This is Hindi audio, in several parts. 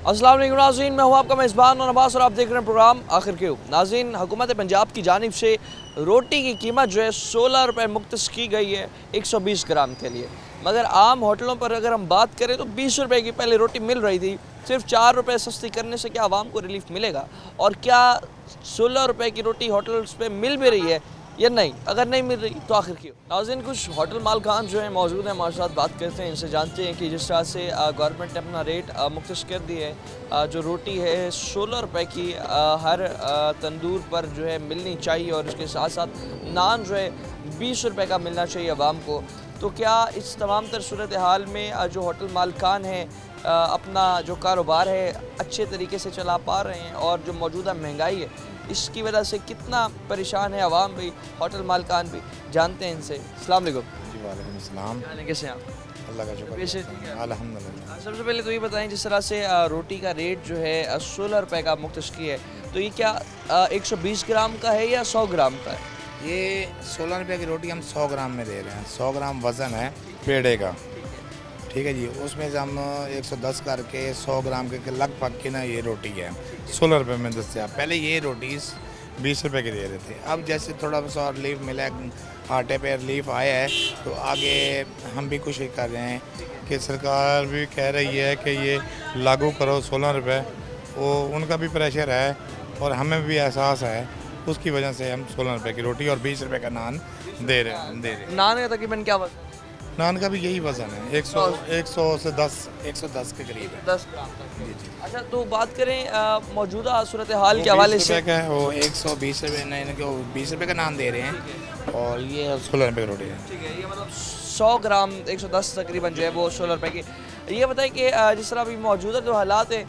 अस्सलाम वालेकुम नाज़रीन, मैं हूँ आपका मेज़बान और अब्बास और आप देख रहे हैं प्रोग्राम आखिर क्यों। नाज़रीन, हुकूमत पंजाब की जानिब से रोटी की कीमत जो है 16 रुपये मुख्तस की गई है 120 ग्राम के लिए, मगर आम होटलों पर अगर हम बात करें तो 20 रुपये की पहले रोटी मिल रही थी। सिर्फ 4 रुपये सस्ती करने से क्या आवाम को रिलीफ मिलेगा, और क्या 16 रुपये की रोटी होटल्स पे मिल भी रही है या नहीं? अगर नहीं मिल रही तो आखिर क्यों? नाज़रीन, कुछ होटल मालकान जो है मौजूद हैं, हमारे साथ बात करते हैं, इनसे जानते हैं कि जिस तरह से गवर्नमेंट ने अपना रेट मुख्तस कर दिए है, जो रोटी है 16 रुपये की हर तंदूर पर जो है मिलनी चाहिए, और इसके साथ साथ नान जो है 20 रुपये का मिलना चाहिए आवाम को। तो क्या इस तमाम तर सूरत हाल में जो होटल मालकान हैं अपना जो कारोबार है अच्छे तरीके से चला पा रहे हैं, और जो मौजूदा महंगाई है इसकी वजह से कितना परेशान है आवाम भी, होटल मालकान भी? जानते हैं इनसे। अस्सलाम वालेकुम। जी वालेकुम अस्सलाम। कैसे हैं आप? अल्लाह का शुक्र, अल्हम्दुलिल्लाह। सबसे पहले तो ये बताएं, जिस तरह से रोटी का रेट जो है 16 रुपये का मुख्तस की है, तो ये क्या 120 ग्राम का है या 100 ग्राम का है? ये 16 रुपये की रोटी हम 100 ग्राम में दे रहे हैं। 100 ग्राम वज़न है पेड़े का, ठीक है जी। उसमें से हम 110 करके 100 ग्राम के लगभग की ना ये रोटी है 16 रुपये में दस्तियाब। पहले ये रोटी 20 रुपये की दे रहे थे। अब जैसे थोड़ा सा रिलीफ मिला, आटे पे रिलीफ आया है, तो आगे हम भी कोशिश कर रहे हैं कि सरकार भी कह रही है कि ये लागू करो 16 रुपये। वो उनका भी प्रेशर है और हमें भी एहसास है, उसकी वजह से हम 16 रुपये की रोटी और 20 रुपये का नान दे रहे हैं। नान का तकरीबन क्या वजन? नान का भी यही वज़न है 100 से 110 के करीब है। 10 ग्राम तक। जी जी। अच्छा, तो बात करें मौजूदा सूरत हाल के हवाले से। का है वो 120 रुपये, नहीं 20 रुपये का नान दे रहे हैं, और ये 16 रुपये की रोटी है। ठीक है, ये मतलब 100 ग्राम 110 तकरीबन जो है वो 16 रुपये की। ये बताएं कि जिस तरह अभी मौजूदा जो हालात है,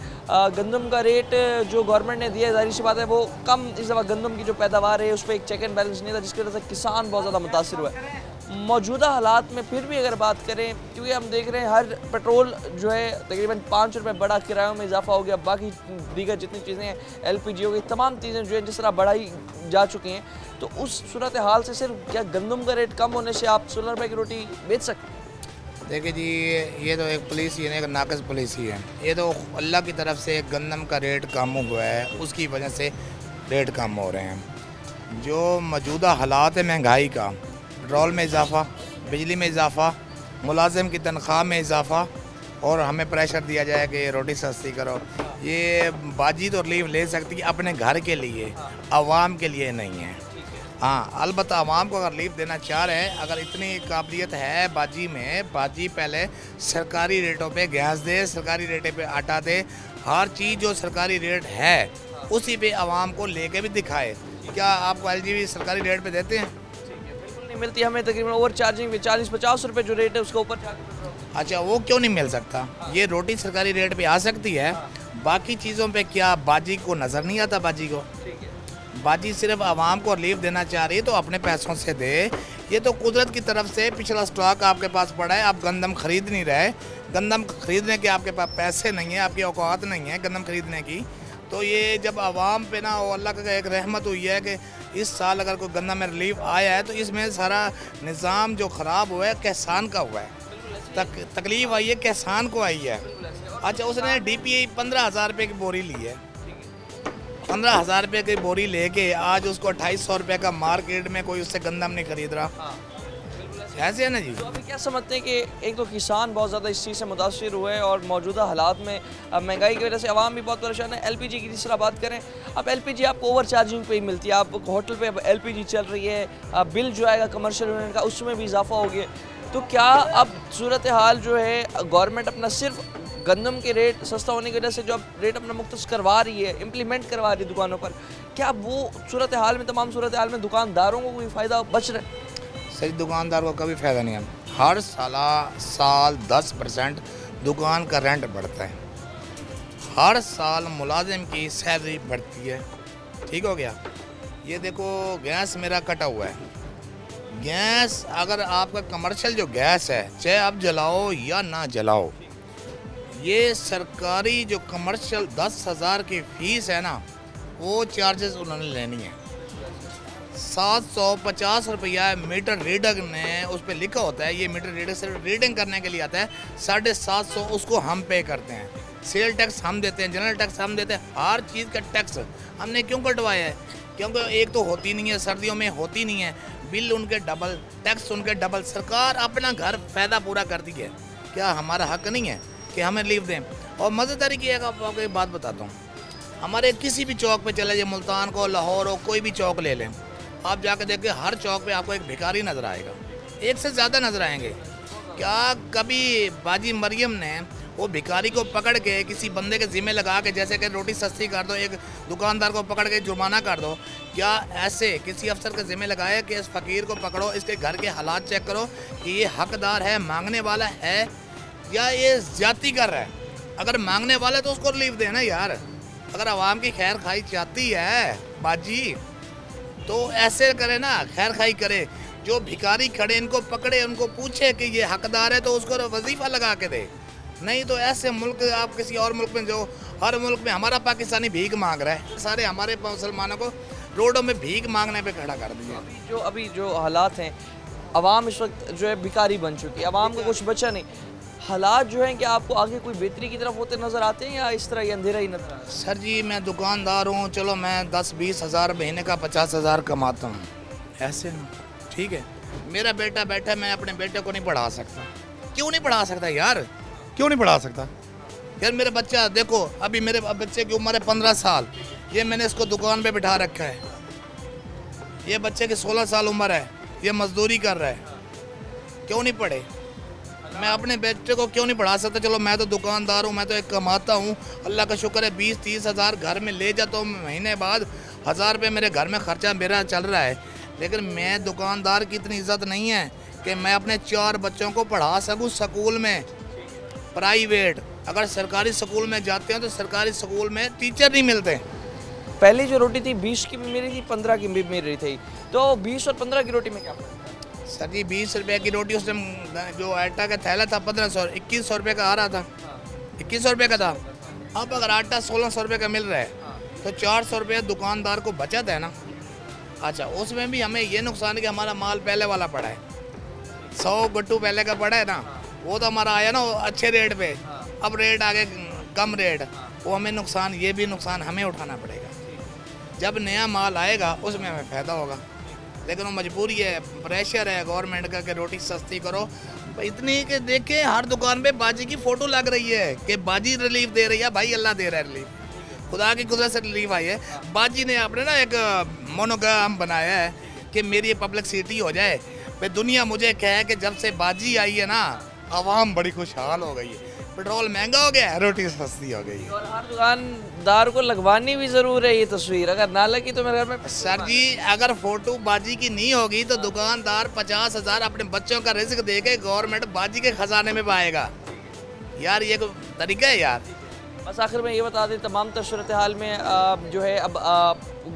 गंदम का रेट जो गवर्नमेंट ने दिया है, ज़ाहिर सी बात है वो कम, इस दफ़ा गंदम की जो पैदावार है उस पर एक चेक एंड बैलेंस नहीं था, जिसकी वजह से किसान बहुत ज़्यादा मुतासर हुआ है। मौजूदा हालात में फिर भी अगर बात करें, क्योंकि हम देख रहे हैं हर पेट्रोल जो है तकरीबन 5 रुपये बढ़ा, किरायों में इजाफा हो गया, बाकी दीगर जितनी चीज़ें हैं, LPG हो गई, तमाम चीज़ें जो है जिस तरह बढ़ाई जा चुकी हैं, तो उस सूरत हाल से सिर्फ क्या गंदम का रेट कम होने से आप 16 रुपये की रोटी बेच सकते हैं? देखिए जी, ये तो एक पॉलिसी है, एक नाकस पॉलिसी है। ये तो अल्लाह की तरफ से गंदम का रेट कम हुआ है, उसकी वजह से रेट कम हो रहे हैं। जो मौजूदा हालात है महंगाई का, पेट्रोल में इजाफ़ा, बिजली में इजाफ़ा, मुलाजिम की तनख्वाह में इजाफ़ा, और हमें प्रेशर दिया जाए कि रोटी सस्ती करो। ये बाजी तो रिलीफ ले सकती है अपने घर के लिए, आवाम के लिए नहीं है। हाँ, अलबत्ता आवाम को अगर रिलीफ देना चाह रहे हैं, अगर इतनी काबिलियत है बाजी में, बाजी पहले सरकारी रेटों पे गैस दे, सरकारी रेटे पे आटा दे, हर चीज़ जो सरकारी रेट है उसी पे आवाम को लेके भी दिखाए। क्या आपको LG सरकारी रेट पे देते हैं? बिल्कुल नहीं मिलती, हमें तकरीबन ओवर चार्जिंग पे 40-50 रुपये जो रेट है उसके ऊपर चार्ज। अच्छा, वो क्यों नहीं मिल सकता? ये रोटी सरकारी रेट पे आ सकती है, बाकी चीज़ों पे क्या बाजी को नज़र नहीं आता? बाजी सिर्फ आवाम को रिलीफ देना चाह रही है तो अपने पैसों से दे। ये तो कुदरत की तरफ से पिछला स्टॉक आपके पास पड़ा है, आप गंदम खरीद नहीं रहे, गंदम खरीदने के आपके पास पैसे नहीं है, आपकी औकात नहीं है गंदम खरीदने की। तो ये जब आवाम पे ना अल्लाह का एक रहमत हुई है कि इस साल अगर कोई गंदम में रिलीफ आया है, तो इसमें सारा निज़ाम जो ख़राब हुआ है किसान का हुआ है, तकलीफ़ आई है किसान को आई है। अच्छा, उसने DPI 15,000 रुपये की बोरी ली है, 15,000 रुपये की बोरी लेके आज उसको 2,500 रुपये का मार्केट में कोई उससे गंदम नहीं खरीद रहा। ऐसे है ना जी। तो अभी क्या समझते हैं कि एक तो किसान बहुत ज़्यादा इस चीज़ से मुतासर हुए हैं, और मौजूदा हालात में महंगाई की वजह से आवाम भी बहुत परेशान है। LPG की जिस तरह बात करें, अब LPG आपको ओवर चार्जिंग पे ही मिलती है, आप होटल पे अब LPG चल रही है, बिल जो आएगा कमर्शियल यूनिट का उसमें भी इजाफा हो गया। तो क्या अब सूरत हाल जो है, गवर्नमेंट अपना सिर्फ गंदम के रेट सस्ता होने की वजह से जो अब रेट अपना मुख्तस करवा रही है, इम्प्लीमेंट करवा रही है दुकानों पर, क्या वो सूरत हाल में, तमाम सूरत हाल में दुकानदारों को कोई फ़ायदा बच रहा है? सही, दुकानदार को कभी फ़ायदा नहीं है। हर साल 10% दुकान का रेंट बढ़ता है, हर साल मुलाजिम की सैलरी बढ़ती है, ठीक हो गया। ये देखो, गैस मेरा कटा हुआ है। गैस अगर आपका कमर्शियल जो गैस है, चाहे आप जलाओ या ना जलाओ, ये सरकारी जो कमर्शियल 10,000 की फ़ीस है ना, वो चार्जेस उन्होंने लेनी है। 750 रुपया मीटर रीडर ने उस पर लिखा होता है, ये मीटर रीडर सिर्फ रीडिंग करने के लिए आता है, 750 उसको हम पे करते हैं। सेल टैक्स हम देते हैं, जनरल टैक्स हम देते हैं, हर चीज़ का टैक्स हमने क्यों कटवाया है? क्योंकि एक तो होती नहीं है, सर्दियों में होती नहीं है, बिल उनके डबल, टैक्स उनके डबल। सरकार अपना घर फ़ायदा पूरा करती है, क्या हमारा हक नहीं है कि हमें लीव दें? और मज़ेदारी की आपको एक बात बताता हूँ, हमारे किसी भी चौक पे चले जाए, मुल्तान को, लाहौर हो, कोई भी चौक ले लें, आप जाकर देखिए हर चौक पे आपको एक भिखारी नज़र आएगा, एक से ज़्यादा नज़र आएंगे। क्या कभी बाजी मरियम ने वो भिखारी को पकड़ के किसी बंदे के ज़िम्मे लगा के, जैसे कि रोटी सस्ती कर दो, एक दुकानदार को पकड़ के जुर्माना कर दो, क्या ऐसे किसी अफसर के ज़िम्मे लगाया कि इस फ़कीर को पकड़ो, इसके घर के हालात चेक करो कि ये हकदार है, मांगने वाला है या ये ज़्यादती कर रहा है? अगर मांगने वाला है तो उसको रिलीफ देना यार। अगर आवाम की खैर खाई चाहती है बाजी तो ऐसे करे ना, खैर खाई करे। जो भिखारी खड़े इनको पकड़े, उनको पूछे कि ये हकदार है तो उसको वजीफ़ा लगा के दे। नहीं तो ऐसे मुल्क, आप किसी और मुल्क में, जो हर मुल्क में हमारा पाकिस्तानी भीख मांग रहा है, सारे हमारे मुसलमानों को रोडों में भीख मांगने पे खड़ा कर दिया। अभी जो हालात हैं, अवाम इस वक्त जो है भिखारी बन चुकी है, अवाम को कुछ बचा नहीं। हालात जो हैं कि आपको आगे कोई बेहतरी की तरफ होते नज़र आते हैं या इस तरह ये अंधेरा ही नज़र आता है? सर जी मैं दुकानदार हूँ, चलो मैं 10-20 हज़ार महीने का 50 हज़ार कमाता हूँ, ऐसे ना ठीक है। मेरा बेटा बैठा है, मैं अपने बेटे को नहीं पढ़ा सकता। क्यों नहीं पढ़ा सकता यार? क्यों नहीं पढ़ा सकता यार? मेरा बच्चा देखो, अभी मेरे बच्चे की उम्र है 15 साल, ये मैंने इसको दुकान पे बिठा रखा है। ये बच्चे की 16 साल उम्र है, ये मजदूरी कर रहा है, क्यों नहीं पढ़े? मैं अपने बेटे को क्यों नहीं पढ़ा सकता? चलो मैं तो दुकानदार हूँ, मैं तो एक कमाता हूँ, अल्लाह का शुक्र है 20-30 हज़ार घर में ले जाता हूँ, महीने बाद 1000 रुपये मेरे घर में खर्चा मेरा चल रहा है। लेकिन मैं दुकानदार की इतनी इज्जत नहीं है कि मैं अपने 4 बच्चों को पढ़ा सकूँ स्कूल में, प्राइवेट। अगर सरकारी स्कूल में जाते हैं तो सरकारी स्कूल में टीचर नहीं मिलते। पहले जो रोटी थी 20 की भी मिल रही थी, 15 की भी मिल रही थी, तो 20 और 15 की रोटी में क्या फर्क है? सर जी 20 रुपये की रोटी, उस टाइम जो आटा का थैला था 1500, 2100 रुपये का आ रहा था, 2100 रुपये का था। अब अगर आटा 1600 रुपये का मिल रहा है तो 400 रुपये दुकानदार को बचत है ना। अच्छा, उसमें भी हमें ये नुकसान है कि हमारा माल पहले वाला पड़ा है, 100 गट्टू पहले का पड़ा है ना, वो तो हमारा आया ना अच्छे रेट पे, अब रेट आ गए कम रेट, वो हमें नुकसान, ये भी नुकसान हमें उठाना पड़ेगा। जब नया माल आएगा उसमें हमें फ़ायदा होगा, लेकिन वो मजबूरी है, प्रेशर है गवर्नमेंट का कि रोटी सस्ती करो। इतनी कि देखें हर दुकान पे बाजी की फ़ोटो लग रही है कि बाजी रिलीफ दे रही है। भाई अल्लाह दे रहा है रिलीफ, खुदा की कुदरत से रिलीफ आई है। बाजी ने अपने ना एक मोनोग्राम बनाया है कि मेरी पब्लिसिटी हो जाए, भाई दुनिया मुझे कहे कि जब से बाजी आई है ना आवाम बड़ी खुशहाल हो गई है, पेट्रोल महंगा हो गया है, रोटी सस्ती हो गई है। और हर दुकानदार को लगवानी भी ज़रूर है ये तस्वीर, अगर ना लगी तो मेरे घर में। सर जी अगर फोटो बाजी की नहीं होगी तो दुकानदार 50 हज़ार अपने बच्चों का रिस्क दे के गवर्नमेंट बाजी के खजाने में पाएगा यार, ये कोई तरीका है यार? बस आखिर में ये बता दें, तमाम सूरत हाल में जो है अब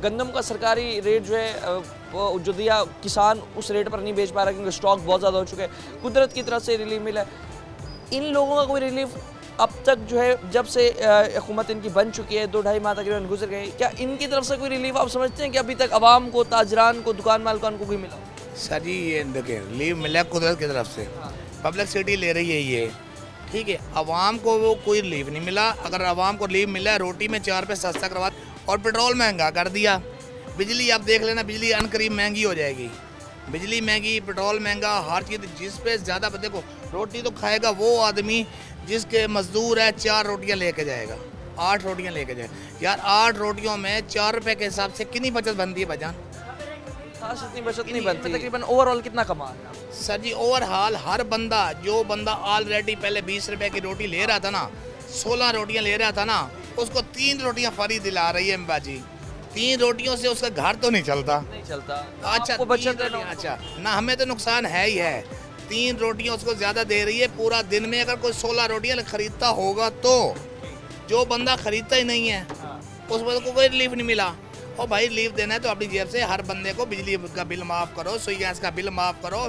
गंदम का सरकारी रेट जो है वो जो दिया किसान उस रेट पर नहीं बेच पा रहा क्योंकि स्टॉक बहुत ज़्यादा हो चुके हैं। कुदरत की तरफ से रिलीफ मिला है, इन लोगों का कोई रिलीफ अब तक जो है जब से हुकूमत इनकी बन चुकी है 2-2.5 माह तकरीबन गुजर गए, क्या इनकी तरफ से कोई रिलीफ आप समझते हैं कि अभी तक आवाम को, ताजरान को, दुकान मालिकान को कोई मिला? सर जी ये देखिए रिलीफ मिला कुदरत की तरफ से, पब्लिसिटी ले रही है ये, ठीक है। आवाम को वो कोई रिलीफ नहीं मिला। अगर आवाम को रिलीफ मिला है, रोटी में 4 रुपये सस्ता करवा और पेट्रोल महंगा कर दिया, बिजली आप देख लेना, बिजली अनकरीब महंगी हो जाएगी, बिजली महंगी, पेट्रोल महंगा, हर चीज़ जिस पे ज़्यादा। देखो रोटी तो खाएगा वो आदमी जिसके मजदूर है 4 रोटियां लेके जाएगा, 8 रोटियां लेके जाएगा यार। 8 रोटियों में 4 रुपये के हिसाब से कितनी बचत बनती है भाईजान? खास इतनी बचत नहीं बनती। तकरीबन ओवरऑल कितना कमा रहे हैं आप? सर जी ओवरऑल हर बंदा, जो बंदा ऑलरेडी पहले 20 रुपये की रोटी ले रहा था ना, 16 रोटियां ले रहा था ना, उसको 3 रोटियां फ्री दिला रही है बाजी। 3 रोटियों से उसका घर तो नहीं चलता, नहीं चलता। अच्छा बचत है, अच्छा ना, हमें तो नुकसान है ही है। 3 रोटियां उसको ज़्यादा दे रही है पूरा दिन में। अगर कोई 16 रोटियां खरीदता होगा तो, जो बंदा खरीदता ही नहीं है उस बंदे को कोई रिलीफ नहीं मिला। और भाई रिलीफ देना है तो अपनी जेब से हर बंदे को बिजली का बिल माफ़ करो, सुई गैस का बिल माफ़ करो,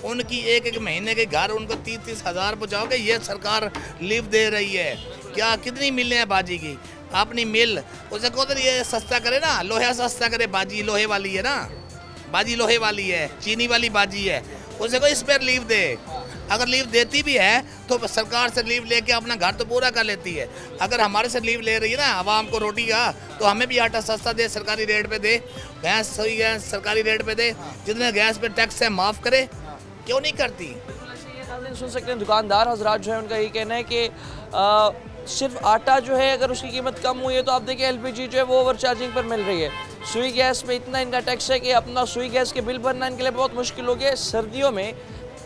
उनकी एक महीने के घर उनको 30-30 हज़ार पहुँचाओगे, ये सरकार रिलीफ दे रही है। क्या कितनी मिलें हैं बाजी की? अपनी मिल उसे कहो तो ये सस्ता करे ना, लोहा सस्ता करे, बाजी लोहे वाली है ना, बाजी लोहे वाली है, चीनी वाली बाजी है, उसे को इस पर रिलीफ दे। अगर लीव देती भी है तो सरकार से लीव लेके अपना घर तो पूरा कर लेती है। अगर हमारे से लीव ले रही है ना आवाम को रोटी का, तो हमें भी आटा सस्ता दे, सरकारी रेट पे दे, गैस सही गैस सरकारी रेट पे दे, जितने गैस पे टैक्स है माफ़ करे, क्यों नहीं करती। सुन सकते हैं दुकानदार हजरात जो है उनका ये कहना है कि सिर्फ आटा जो है अगर उसकी कीमत कम हुई है तो आप देखिए एलपीजी जो है वो ओवर चार्जिंग पर मिल रही है। सुई गैस पे इतना इनका टैक्स है कि अपना सुई गैस के बिल भरना इनके लिए बहुत मुश्किल हो गया है। सर्दियों में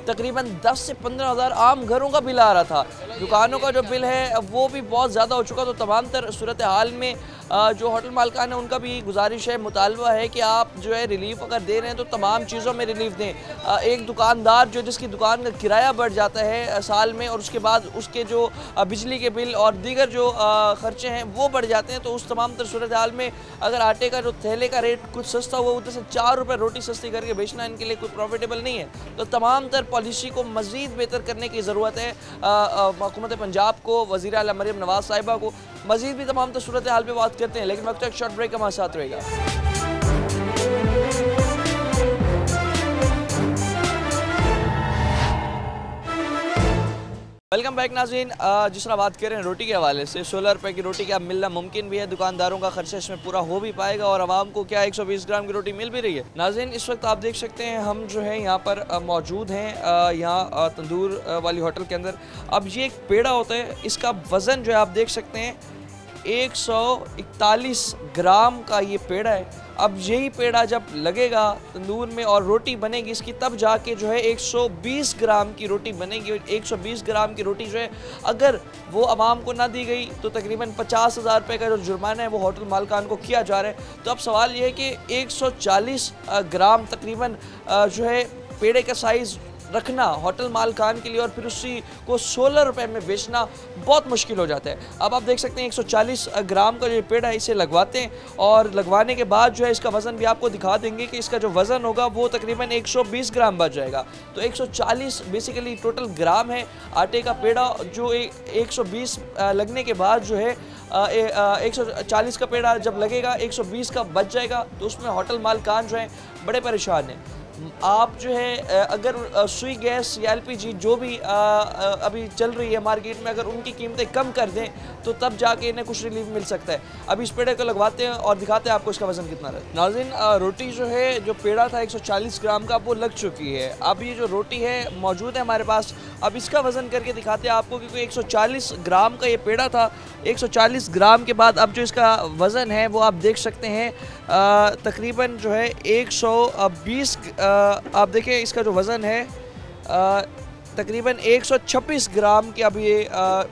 तकरीबन 10 से 15 हज़ार आम घरों का बिल आ रहा था, दुकानों का जो बिल है वो भी बहुत ज़्यादा हो चुका। तो तमाम तर सूरत हाल में जो होटल मालिकान है उनका भी गुजारिश है, मुतालबा है कि आप जो है रिलीफ अगर दे रहे हैं तो तमाम चीज़ों में रिलीफ दें। एक दुकानदार जो जिसकी दुकान का किराया बढ़ जाता है साल में और उसके बाद उसके जो बिजली के बिल और दीगर जो ख़र्चे हैं वो बढ़ जाते हैं, तो उस तमाम तर सूरत हाल में अगर आटे का जो थैले का रेट कुछ सस्ता हुआ उधर से 4 रुपये रोटी सस्ती करके बेचना इनके लिए कुछ प्रॉफिटेबल नहीं है। तो तमाम तर पॉलिसी को मज़ीद बेहतर करने की ज़रूरत है। हुकूमत पंजाब को, वज़ीर आला मरीम नवाज़ साहिबा को मज़ीद भी तमाम सूरत हाल पे बात करते हैं, लेकिन वक्त एक शॉर्ट ब्रेक हमारे साथ रहेगा। वेलकम बैक नाज़रीन। जिस तरह बात कर रहे हैं रोटी के हवाले से, 16 रुपये की रोटी क्या मिलना मुमकिन भी है, दुकानदारों का खर्चा इसमें पूरा हो भी पाएगा और आवाम को क्या 120 ग्राम की रोटी मिल भी रही है। नाज़रीन इस वक्त आप देख सकते हैं हम जो है यहाँ पर मौजूद हैं, यहाँ तंदूर वाली होटल के अंदर। अब ये एक पेड़ा होता है, इसका वज़न जो है आप देख सकते हैं 141 ग्राम का ये पेड़ा है। अब यही पेड़ा जब लगेगा तंदूर में और रोटी बनेगी इसकी, तब जाके जो है 120 ग्राम की रोटी बनेगी। 120 ग्राम की रोटी जो है अगर वो आवाम को ना दी गई तो तकरीबन 50,000 रुपये का जो जुर्माना है वो होटल मालिकान को किया जा रहा है। तो अब सवाल ये है कि 140 ग्राम तकरीबन जो है पेड़े का साइज़ रखना होटल मालिकान के लिए और फिर उसी को 16 रुपये में बेचना बहुत मुश्किल हो जाता है। अब आप देख सकते हैं 140 ग्राम का जो पेड़ है इसे लगवाते हैं और लगवाने के बाद जो है इसका वज़न भी आपको दिखा देंगे कि इसका जो वज़न होगा वो तकरीबन 120 ग्राम बच जाएगा। तो 140 बेसिकली टोटल ग्राम है आटे का पेड़ा, जो 120 लगने के बाद जो है 140 का पेड़ा जब लगेगा 120 का बच जाएगा। तो उसमें होटल मालिकान जो है बड़े परेशान हैं। आप जो है अगर सुई गैस या एलपीजी जो भी अभी चल रही है मार्केट में, अगर उनकी कीमतें कम कर दें तो तब जाके इन्हें कुछ रिलीफ मिल सकता है। अभी इस पेड़े को लगवाते हैं और दिखाते हैं आपको इसका वज़न कितना रहता है। नाज़रीन रोटी जो है जो पेड़ा था 140 ग्राम का वो लग चुकी है। अब ये जो रोटी है मौजूद है हमारे पास, अब इसका वज़न करके दिखाते हैं आपको, क्योंकि 140 ग्राम का ये पेड़ा था। 140 ग्राम के बाद अब जो इसका वज़न है वो आप देख सकते हैं तकरीबन जो है 120 आप देखें इसका जो वज़न है तकरीबन 126 ग्राम की। अब ये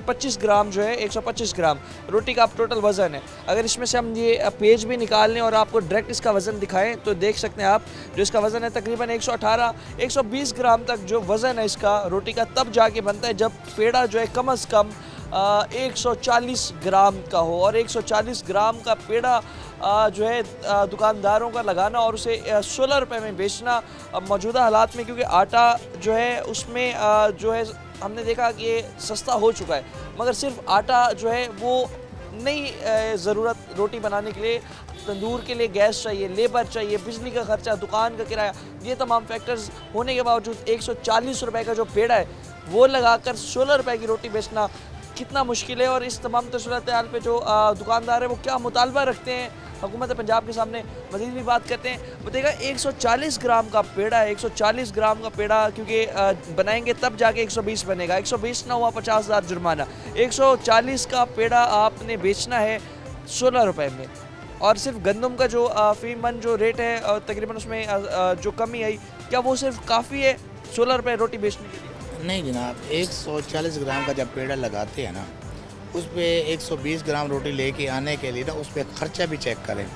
25 ग्राम जो है 125 ग्राम रोटी का आप टोटल वज़न है। अगर इसमें से हम ये पेज भी निकाल लें और आपको डायरेक्ट इसका वज़न दिखाएं तो देख सकते हैं आप जो इसका वज़न है तकरीबन 118-120 ग्राम तक जो वज़न है इसका रोटी का, तब जाके बनता है जब पेड़ा जो है कम अज़ कम 140 ग्राम का हो। और 140 ग्राम का पेड़ा जो है दुकानदारों का लगाना और उसे 16 रुपये में बेचना मौजूदा हालात में, क्योंकि आटा जो है उसमें जो है हमने देखा कि ये सस्ता हो चुका है, मगर सिर्फ आटा जो है वो नहीं ज़रूरत रोटी बनाने के लिए, तंदूर के लिए गैस चाहिए, लेबर चाहिए, बिजली का खर्चा, दुकान का किराया, ये तमाम फैक्टर्स होने के बावजूद 140 रुपये का जो पेड़ा है वो लगाकर 16 रुपये की रोटी बेचना कितना मुश्किल है। और इस तमाम सूरत हाल पे जो दुकानदार है वो क्या मुतालबा रखते हैं हुकूमत पंजाब के सामने, मज़ीद भी बात करते हैं। बताइएगा 140 ग्राम का पेड़ा है, 140 ग्राम का पेड़ा क्योंकि बनाएंगे तब जाके 120 बनेगा, 120 ना हुआ 50,000 जुर्माना। 140 का पेड़ा आपने बेचना है 16 रुपये में, और सिर्फ गंदम का जो फी मन जो रेट है तकरीबन उसमें जो कमी आई, क्या वो सिर्फ काफ़ी है 16 रुपये रोटी बेचने के लिए? नहीं जनाब, 140 ग्राम का जब पेड़ा लगाते हैं ना, उस पर 120 ग्राम रोटी लेके आने के लिए ना उस पर ख़र्चा भी चेक करें।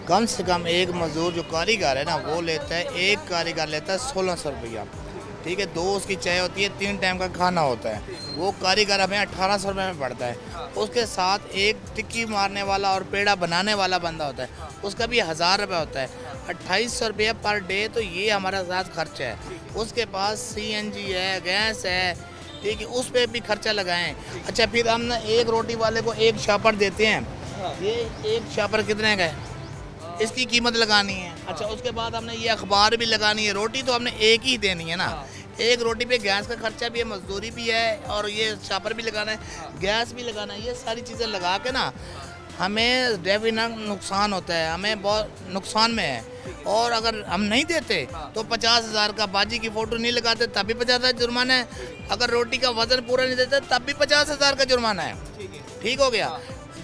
कम से कम एक मज़दूर जो कारीगर है ना वो लेता है, एक कारीगर लेता है 1600 रुपया, ठीक है। 2 उसकी चाय होती है, 3 टाइम का खाना होता है, वो कारीगर हमें 1800 रुपये में पड़ता है। उसके साथ एक टिक्की मारने वाला और पेड़ा बनाने वाला बंदा होता है, उसका भी 1000 रुपये होता है, 2800 रुपये पर डे। तो ये हमारा साथ खर्चा है। उसके पास CNG है, गैस है, ठीक है, उस पर भी खर्चा लगाएं। अच्छा, फिर हम ना एक रोटी वाले को एक शापर देते हैं, ये एक शापर कितने का है, इसकी कीमत लगानी है। अच्छा, उसके बाद हमने ये अखबार भी लगानी है। रोटी तो हमने एक ही देनी है ना, एक रोटी पे गैस का खर्चा भी है, मजदूरी भी है, और ये शापर भी लगाना है, गैस भी लगाना है, ये सारी चीज़ें लगा के ना हमें डेफिनेट नुकसान होता है, हमें बहुत नुकसान में है। और अगर हम नहीं देते तो 50,000 का बाजी की फ़ोटो नहीं लगाते तब भी 50,000 जुर्माना है, अगर रोटी का वज़न पूरा नहीं देते तब भी 50,000 का जुर्माना है। ठीक हो गया।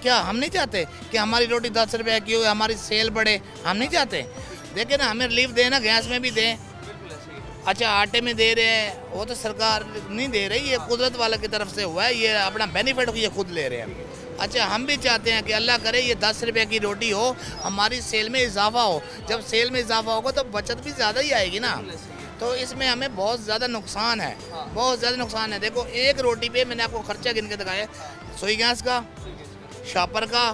क्या हम नहीं चाहते कि हमारी रोटी 10 रुपये की हो, हमारी सेल बढ़े? हम नहीं चाहते। देखिए ना, हमें रिलीफ दें ना, गैस में भी दें। अच्छा, आटे में दे रहे हैं, वो तो सरकार नहीं दे रही, ये कुदरत वाले की तरफ से हुआ है, ये अपना बेनिफिट ये खुद ले रहे हैं। अच्छा, हम भी चाहते हैं कि अल्लाह करे ये 10 रुपये की रोटी हो, हमारी सेल में इजाफा हो। जब सेल में इजाफा होगा तो बचत भी ज़्यादा ही आएगी ना। तो इसमें हमें बहुत ज़्यादा नुकसान है, बहुत ज़्यादा नुकसान है। देखो, एक रोटी पे मैंने आपको खर्चा गिन के दिखाया, सोई गैस का, शापर का,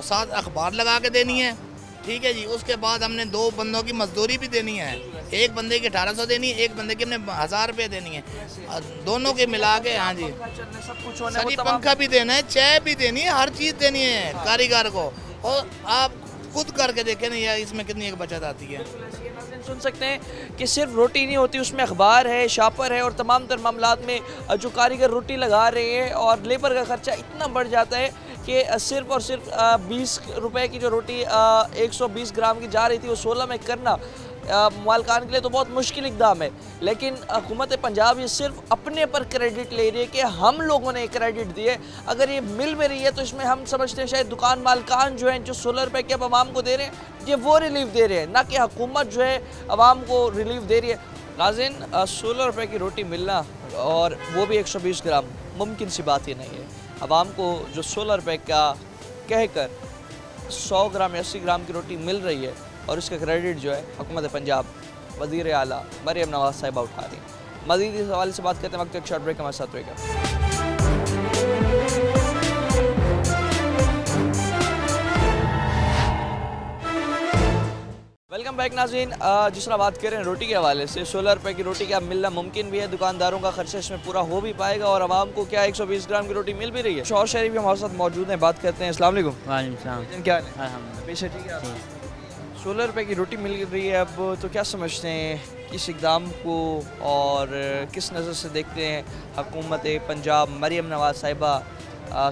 साथ अखबार लगा के देनी है। ठीक है जी। उसके बाद हमने 2 बंदों की मजदूरी भी देनी है, एक बंदे की 1800 देनी है, एक बंदे की हमने 1000 रुपये देनी है, दोनों के मिला के। हाँ जी, सब कुछ होने सभी पंखा भी देना है, चाय भी देनी है, हर चीज़ देनी है कारीगर को। और आप खुद करके देखें ना यार, इसमें कितनी एक बचत आती है। सुन सकते हैं कि सिर्फ रोटी नहीं होती, उसमें अखबार है, शापर है, और तमाम तर मामलात में जो कारीगर रोटी लगा रहे हैं, और लेबर का खर्चा इतना बढ़ जाता है कि सिर्फ और सिर्फ 20 रुपए की जो रोटी 120 ग्राम की जा रही थी, वो 16 में करना मालकान के लिए तो बहुत मुश्किल इक़दाम है। लेकिन हुकूमत पंजाब ये सिर्फ अपने पर क्रेडिट ले रही है कि हम लोगों ने क्रेडिट दिए। अगर ये मिल में रही है तो इसमें हम समझते हैं शायद दुकान मालकान जो हैं, जो 16 रुपये के अब आवाम को दे रहे हैं, ये वो रिलीफ दे रहे हैं, ना कि हुकूमत जो है आवाम को रिलीफ दे रही है। नाज़रीन, 16 रुपये की रोटी मिलना, और वो भी 120 ग्राम, मुमकिन सी बात ही नहीं है। आवाम को जो 16 रुपये का कहकर 100 ग्राम या 80 ग्राम की रोटी मिल रही है, और इसका क्रेडिट जो है हुकूमत पंजाब, वज़ीर आला मरियम नवाज़ साहिबा उठा रही है। मज़ीद इस हवाले से बात करते हैं वक्त एक शॉर्ट ब्रेक हमारे साथ रहेगा। वेलकम बैक नाज़रीन। जिस तरह बात कर रहे हैं रोटी के हवाले से, 16 रुपये की रोटी क्या मिलना मुमकिन भी है, दुकानदारों का खर्चा इसमें पूरा हो भी पाएगा, और आवाम को क्या 120 ग्राम की रोटी मिल भी रही है। शौर शरीफ भी हमारे साथ मौजूद हैं, बात करते हैं। अस्सलाम वालेकुम। वालेकुम सलाम। क्या है? पेशे ठीक है। 16 रुपये की रोटी मिल रही है अब, तो क्या समझते हैं किस इक़दाम को, और किस नज़र से देखते हैं हुकूमत पंजाब मरियम नवाज़ साहिबा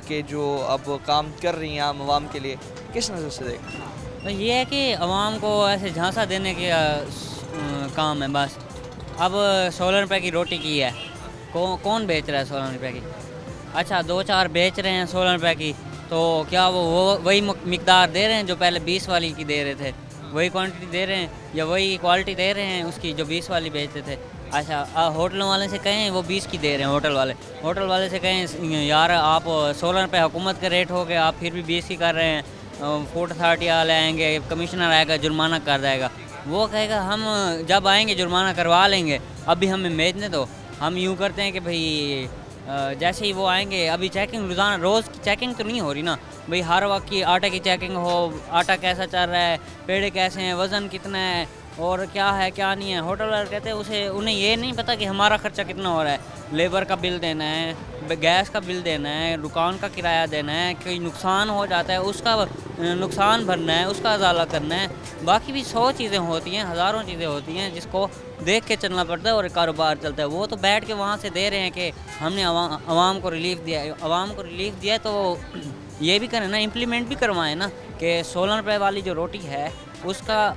के जो अब काम कर रही हैं आम आवाम के लिए, किस नज़र से देखते हैं? तो ये है कि आवाम को ऐसे झांसा देने के काम है बस। अब 16 रुपये की रोटी की है, कौन बेच रहा है 16 रुपये की? अच्छा, 2-4 बेच रहे हैं 16 रुपये की, तो क्या वो वही मिकदार दे रहे हैं जो पहले 20 वाली की दे रहे थे? वही क्वांटिटी दे रहे हैं, या वही क्वालिटी दे रहे हैं उसकी जो 20 वाली बेचते थे? अच्छा, होटलों वाले से कहें वो 20 की दे रहे हैं, होटल वाले से कहें यार आप 16 रुपये हुकूमत का रेट हो गया, आप फिर भी 20 की कर रहे हैं। फूड अथॉरिटी वाले आएंगे, कमिश्नर आएगा, जुर्माना कर देगा। वो कहेगा हम जब आएंगे जुर्माना करवा लेंगे, अभी हमें भेजने दो। हम यूँ करते हैं कि भाई जैसे ही वो आएंगे, अभी चेकिंग रोज़ाना रोज़ की चेकिंग तो नहीं हो रही ना भाई, हर वक्त की आटे की चेकिंग हो, आटा कैसा चल रहा है, पेड़े कैसे हैं, वज़न कितना है, और क्या है क्या नहीं है। होटल वाले कहते हैं उन्हें ये नहीं पता कि हमारा ख़र्चा कितना हो रहा है, लेबर का बिल देना है, गैस का बिल देना है, दुकान का किराया देना है, कोई नुकसान हो जाता है उसका नुकसान भरना है, उसका अजाला करना है। बाकी भी 100 चीज़ें होती हैं, हज़ारों चीज़ें होती हैं जिसको देख के चलना पड़ता है और कारोबार चलता है। वो तो बैठ के वहाँ से दे रहे हैं कि हमने आवाम को रिलीफ दिया है। आवाम को रिलीफ दिया है तो ये भी करें ना, इम्प्लीमेंट भी करवाएं ना कि 16 रुपये वाली जो रोटी है उसका।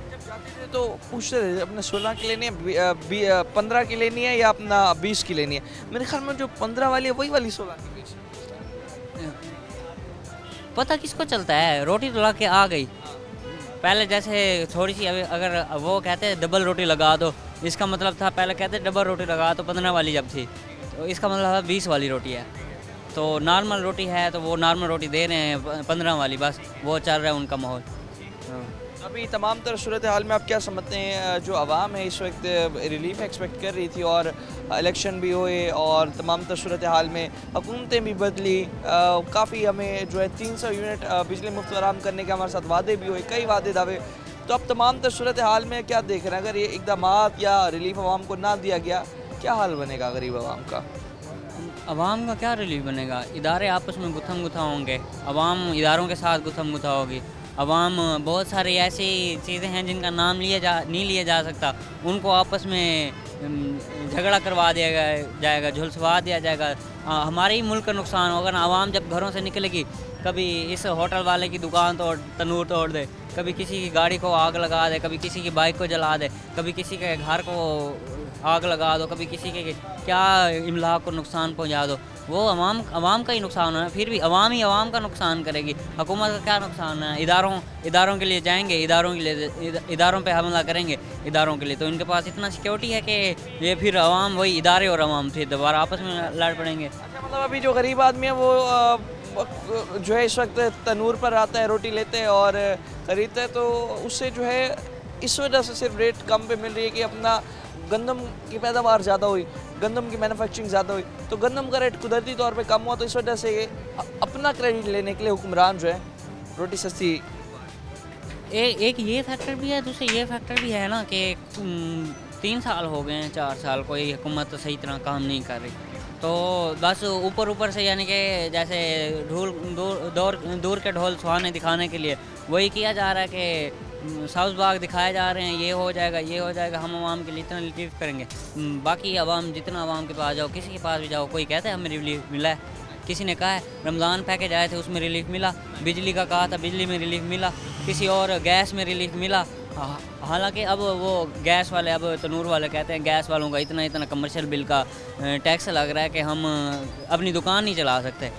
तो पूछते थे अपने 16 की लेनी है, 15 की लेनी है, या अपना 20 की लेनी है? मेरे ख्याल में जो 15 वाली है वही वाली 16 की बेच। पता किसको चलता है, रोटी तो ला के आ गई। पहले जैसे थोड़ी सी अगर वो कहते हैं डबल रोटी लगा दो, इसका मतलब था पहले कहते डबल रोटी लगा तो 15 वाली जब थी, तो इसका मतलब था 20 वाली रोटी है। तो नॉर्मल रोटी है तो वो नॉर्मल रोटी दे रहे हैं 15 वाली, बस वो चल रहा है उनका माहौल। अभी तमाम तरह सूरत हाल में आप क्या समझते हैं, जो आवाम है इस वक्त रिलीफ एक्सपेक्ट कर रही थी, और इलेक्शन भी हुए, और तमाम तरह सूरत हाल में हुकूमतें भी बदली, काफ़ी हमें जो है 300 यूनिट बिजली मुफ्त फराहम करने के हमारे साथ वादे भी हुए, कई वादे दावे। तो अब तमाम तरह सूरत हाल में क्या देख रहे हैं, अगर ये इक़दामात या रिलीफ आवाम को ना दिया गया, क्या हाल बनेगा गरीब आवाम का? आवाम का क्या रिलीफ बनेगा? इदारे आपस में गुथम गुथा होंगे, आवाम इदारों के साथ गुथम गुथा होगी। आवाम बहुत सारी ऐसी चीज़ें हैं जिनका नाम नहीं लिया जा सकता, उनको आपस में झगड़ा करवा दिया जाएगा, झुलसवा दिया जाएगा, हमारे ही मुल्क का नुकसान होगा ना। आवाम जब घरों से निकलेगी, कभी इस होटल वाले की दुकान तनूर तोड़ दे, कभी किसी की गाड़ी को आग लगा दे, कभी किसी की बाइक को जला दे, कभी किसी के घर को आग लगा दो, कभी किसी के क्या इमलाक को नुकसान पहुंचा दो, वो अवाम का ही नुकसान है। फिर भी अवाम ही अवाम का नुकसान करेगी, हुकूमत का क्या नुकसान है। इदारों के लिए जाएंगे, इदारों पे हमला करेंगे, इदारों के लिए तो इनके पास इतना सिक्योरिटी है कि ये फिर अवाम वही इदारे और अवाम फिर दोबारा आपस में लड़ पड़ेंगे। अच्छा, मतलब अभी जो गरीब आदमी है वो जो है इस वक्त तनूर पर आता है, रोटी लेते हैं और ख़रीदते हैं, तो उससे जो है इस वजह से सिर्फ रेट कम पे मिल रही है कि अपना गंदम की पैदावार ज़्यादा हुई, गंदम की मैन्युफैक्चरिंग ज़्यादा हुई, तो गंदम का रेट कुदरती तौर पे कम हुआ, तो इस वजह से ये अपना क्रेडिट लेने के लिए हुक्मरान जो है रोटी सस्ती। एक ये फैक्टर भी है, दूसरे ये फैक्टर भी है ना कि 3 साल हो गए हैं, 4 साल कोई हुकूमत सही तरह काम नहीं कर रही, तो बस ऊपर से यानी कि जैसे दूर के ढोल सुहाने दिखाने के लिए वही किया जा रहा है कि साउथ बाग दिखाए जा रहे हैं, ये हो जाएगा, हम आवाम के लिए इतना रिलीफ करेंगे। बाकी आवाम जितना आवाम के पास जाओ, किसी के पास भी जाओ, कोई कहता है हमें रिलीफ मिला है, किसी ने कहा है रमज़ान पैकेज आए थे उसमें रिलीफ मिला, बिजली का कहा था बिजली में रिलीफ मिला, किसी और गैस में रिलीफ मिला। हालांकि अब वो गैस वाले, अब तनूर वाले कहते हैं गैस वालों का इतना कमर्शियल बिल का टैक्स लग रहा है कि हम अपनी दुकान नहीं चला सकते,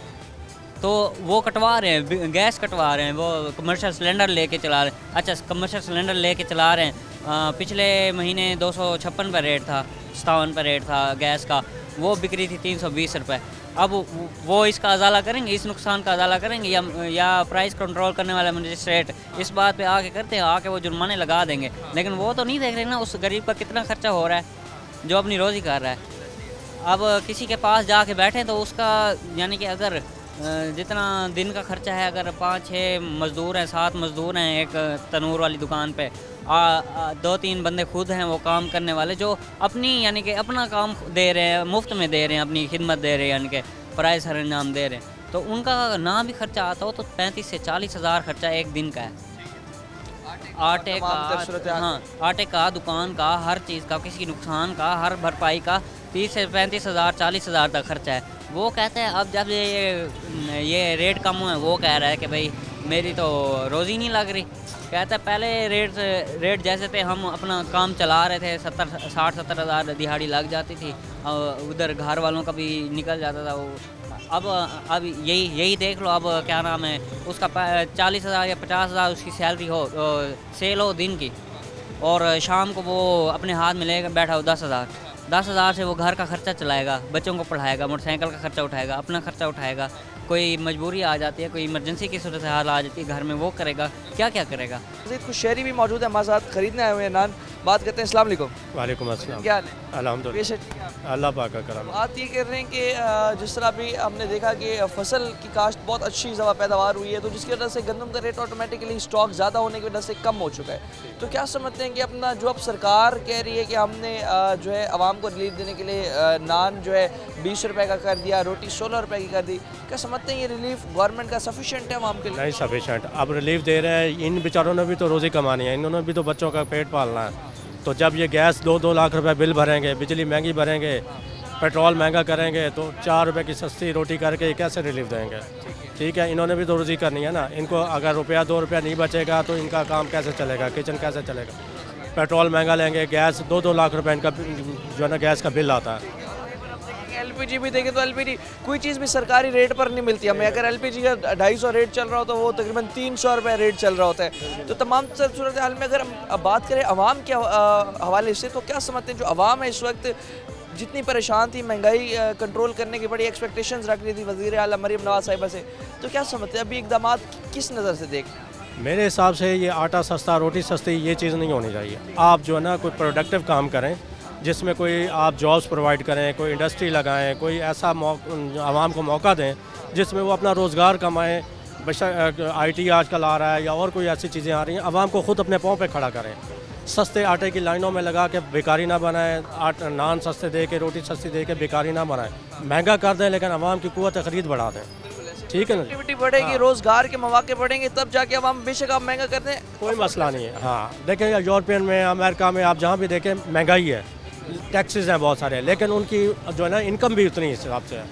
तो वो कटवा रहे हैं, गैस कटवा रहे हैं, वो कमर्शियल सिलेंडर लेके चला रहे हैं। अच्छा, कमर्शियल सिलेंडर लेके चला रहे हैं, पिछले महीने 256 पर रेट था, 57 पर रेट था गैस का, वो बिक्री थी 320 रुपये। अब वो इसका अजाला करेंगे, इस नुकसान का अजाला करेंगे या प्राइस कंट्रोल करने वाला मजिस्ट्रेट इस बात पे आके करते हैं, आके वो जुर्माने लगा देंगे, लेकिन वो तो नहीं देख रहे ना उस गरीब का कितना खर्चा हो रहा है जो अपनी रोज़ी कर रहा है। अब किसी के पास जाके बैठें तो उसका यानी कि अगर जितना दिन का खर्चा है, अगर 5-6 मज़दूर हैं, 7 मज़दूर हैं एक तनूर वाली दुकान पे, 2-3 बंदे खुद हैं वो काम करने वाले जो अपनी यानी कि अपना काम दे रहे हैं, मुफ्त में दे रहे हैं, अपनी खिदमत दे रहे हैं, यानी कि फ़राइज़ सरंजाम दे रहे हैं, तो उनका ना भी खर्चा आता हो तो 35 से 40 हज़ार खर्चा एक दिन का है। आटे का, हाँ, आटे का, दुकान का, हर चीज़ का, किसी नुकसान का, हर भरपाई का 30 से 35 हज़ार 40 हज़ार तक खर्चा है। वो कहते हैं अब जब ये रेट कम हुए, वो कह रहा है कि भाई मेरी तो रोज़ी नहीं लग रही। कहता है पहले रेट जैसे थे, हम अपना काम चला रहे थे, 60-70 हज़ार दिहाड़ी लग जाती थी, उधर घर वालों का भी निकल जाता था वो। अब यही देख लो, अब क्या नाम है उसका 40 हज़ार या 50 हज़ार उसकी सैलरी हो, सेल हो दिन की, और शाम को वो अपने हाथ में लेकर बैठा हो 10 हज़ार से वो घर का खर्चा चलाएगा, बच्चों को पढ़ाएगा, मोटरसाइकिल का खर्चा उठाएगा, अपना खर्चा उठाएगा, कोई मजबूरी आ जाती है, कोई इमरजेंसी की सूरत हाल आ जाती है घर में, वो करेगा, क्या करेगा। कुछ शहरी भी मौजूद है हमारे साथ, खरीदने आए हुए हैं नान, बात करते हैं। अस्सलाम वालेकुम। वालेकुम अस्सलाम। क्या हाल है? अल्हम्दुलिल्लाह, अल्लाह पाक का करम। बात ये कर रहे हैं कि जिस तरह अभी हमने देखा कि फसल की काश्त बहुत अच्छी पैदावार हुई है, तो जिसकी वजह से गंदम का रेट ऑटोमेटिकली स्टॉक ज़्यादा होने की वजह से कम हो चुका है, तो क्या समझते हैं कि अपना जो अब सरकार कह रही है कि हमने जो है आवाम को रिलीफ देने के लिए नान जो है 20 रुपये का कर दिया, रोटी 16 रुपये की कर दी, क्या समझते हैं ये रिलीफ गवर्नमेंट का सफिशेंट है आवाम के लिए? नहीं सफिशेंट, अब रिलीफ दे रहे हैं, इन बेचारों ने भी तो रोज़ी कमानी है, इन्होंने भी तो बच्चों का पेट पालना है, तो जब ये गैस 2-2 लाख रुपए बिल भरेंगे, बिजली महंगी भरेंगे, पेट्रोल महंगा करेंगे, तो 4 रुपये की सस्ती रोटी करके कैसे रिलीफ देंगे? ठीक है, इन्होंने भी तो रोज़ी करनी है ना, इनको अगर रुपया 2 रुपया नहीं बचेगा तो इनका काम कैसे चलेगा, किचन कैसे चलेगा? पेट्रोल महंगा लेंगे, गैस 2-2 लाख रुपए इनका जो है ना गैस का बिल आता है। एलपीजी भी देखें तो एलपीजी कोई चीज़ भी सरकारी रेट पर नहीं मिलती हमें, अगर एलपीजी का 250 रेट चल रहा हो तो वो तकरीबन 300 रुपये रेट चल रहा होता है। तो तमाम सूरत हाल में अगर हम बात करें आवाम के हवाले से, तो क्या समझते हैं जो आवाम है इस वक्त जितनी परेशान थी, महंगाई कंट्रोल करने की बड़ी एक्सपेक्टेशंस रख रही थी वज़ीर आला मरीम नवाज़ साहिबा से, तो क्या समझते हैं अभी इकदाम किस नज़र से देख? मेरे हिसाब से ये आटा सस्ता रोटी सस्ती ये चीज़ नहीं होनी चाहिए। आप जो है ना कोई प्रोडक्टिव काम करें जिसमें कोई आप जॉब्स प्रोवाइड करें, कोई इंडस्ट्री लगाएं, कोई ऐसा आवाम को मौका दें जिसमें वो अपना रोज़गार कमाएं। IT आजकल आ रहा है या और कोई ऐसी चीज़ें आ रही हैं, आवाम को ख़ुद अपने पाँव पे खड़ा करें। सस्ते आटे की लाइनों में लगा के बेकारी ना बनाएं, नान सस्ते दे के, रोटी सस्ती दे के बेकारी ना बनाएं, महंगा कर दें लेकिन आवाम की क़ुव्वत ख़रीद बढ़ा दें। ठीक है ना, एक्टिविटी बढ़ेगी, हाँ। रोज़गार के मौके बढ़ेंगे, तब जाके आवाम बेशक आप महंगा कर दें, कोई मसला नहीं है। हाँ देखें यूरोपियन में, अमेरिका में, आप जहाँ भी देखें महंगाई है, टैक्सेस हैं बहुत सारे, लेकिन उनकी जो है ना इनकम भी उतनी इस हिसाब से है।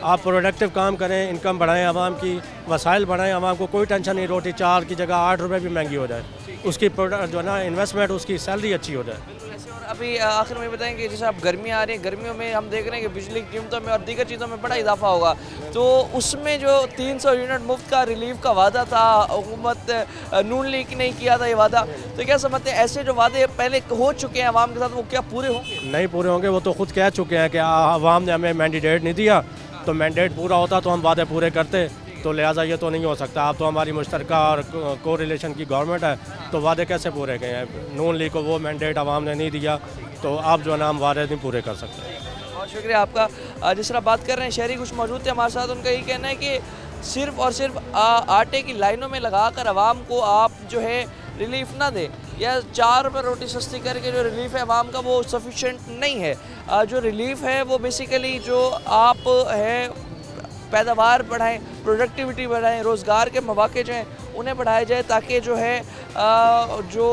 आप प्रोडक्टिव काम करें, इनकम बढ़ाएं, आवाम की वसाइल बढ़ाएं, आवाम को कोई टेंशन नहीं, रोटी 4 की जगह 8 रुपये भी महंगी हो जाए, उसकी प्रोडक्ट जो है ना इन्वेस्टमेंट, उसकी सैलरी अच्छी हो जाए। और अभी आखिर में बताएं कि जैसे अब गर्मियाँ आ रही हैं, गर्मियों में हम देख रहे हैं कि बिजली की कीमतों में और दीगर चीज़ों में बड़ा इजाफा होगा, तो उसमें जो 300 यूनिट मुफ्त का रिलीफ का वादा था, हुकूमत नून लीग ने किया था ये वादा, तो क्या समझते हैं ऐसे जो वादे पहले हो चुके हैं आवाम के साथ वो क्या पूरे होंगे? नहीं पूरे होंगे, वो तो खुद कह चुके हैं कि आवाम ने हमें मैंडेट नहीं दिया, तो मैंडेट पूरा होता तो हम वादे पूरे करते, तो लिहाजा ये तो नहीं हो सकता। आप तो हमारी मुश्तरका और को रिलेशन की गवर्नमेंट है, तो वादे कैसे पूरे गए हैं? नून लीग को वो मैंडेट आवाम ने नहीं दिया, तो आप जो है ना हम वादे नहीं पूरे कर सकते। बहुत शुक्रिया आपका। जिस तरह बात कर रहे हैं शहरी कुछ मौजूद थे हमारे साथ, उनका यही कहना है कि सिर्फ और सिर्फ आटे की लाइनों में लगाकर आवाम को आप जो है रिलीफ ना दें, या 4 रुपये रोटी सस्ती करके जो रिलीफ है आवाम का वो सफिशेंट नहीं है। जो रिलीफ है वो बेसिकली जो आप है पैदावार बढ़ाएं, प्रोडक्टिविटी बढ़ाएं, रोज़गार के मौके जो हैं उन्हें बढ़ाया जाए, ताकि जो है जो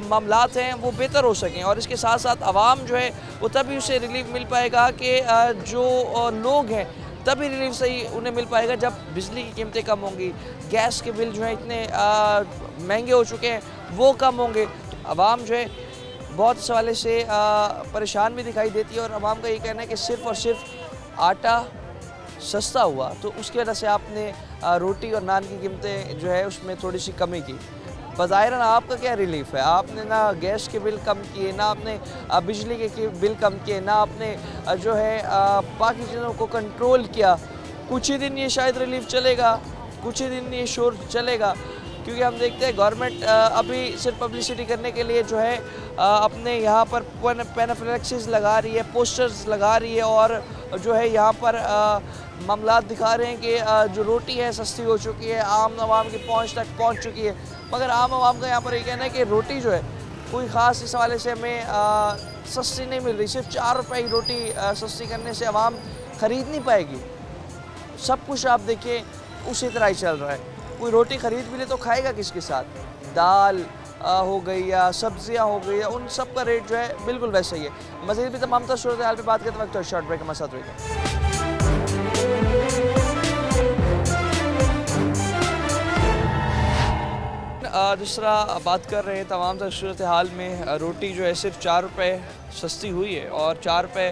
मामलात हैं वो बेहतर हो सकें। और इसके साथ साथ आवाम जो है वो तभी उसे रिलीफ मिल पाएगा कि जो लोग हैं तभी रिलीफ सही उन्हें मिल पाएगा जब बिजली की कीमतें कम होंगी, गैस के बिल जो है इतने महंगे हो चुके हैं वो कम होंगे। आवाम जो है बहुत इस हवाले से परेशान भी दिखाई देती है, और आवाम का ये कहना है कि सिर्फ़ और सिर्फ आटा सस्ता हुआ तो उसकी वजह से आपने रोटी और नान की कीमतें जो है उसमें थोड़ी सी कमी की। बज़ाहिरन आपका क्या रिलीफ है? आपने ना गैस के बिल कम किए, ना आपने बिजली के बिल कम किए, ना आपने जो है बाकी चीज़ों को कंट्रोल किया। कुछ ही दिन ये शायद रिलीफ चलेगा, कुछ ही दिन ये शोर चलेगा, क्योंकि हम देखते हैं गवर्नमेंट अभी सिर्फ पब्लिसिटी करने के लिए जो है अपने यहाँ पर पेनाफ्लेक्सिस लगा रही है, पोस्टर्स लगा रही है, और जो है यहाँ पर मामलात दिखा रहे हैं कि जो रोटी है सस्ती हो चुकी है, आम आवाम की पहुँच तक पहुँच चुकी है। मगर आम आवाम का यहाँ पर ये कहना है कि रोटी जो है कोई ख़ास इस हवाले से हमें सस्ती नहीं मिल रही। सिर्फ 4 रुपये की रोटी सस्ती करने से आवाम ख़रीद नहीं पाएगी। सब कुछ आप देखिए उसी तरह ही चल रहा है। कोई रोटी ख़रीद भी ले तो खाएगा किसके साथ? दाल हो गई या सब्जियां हो गई, या उन सब का रेट जो है बिल्कुल वैसा ही है। मज़ीद भी तमाम सूरत हाल पे बात करते वक्त शॉर्ट ब्रेक हमारे साथ रहिएगा। दूसरा बात कर रहे हैं तमाम सूरत हाल में, रोटी जो है सिर्फ 4 रुपये सस्ती हुई है, और 4 रुपये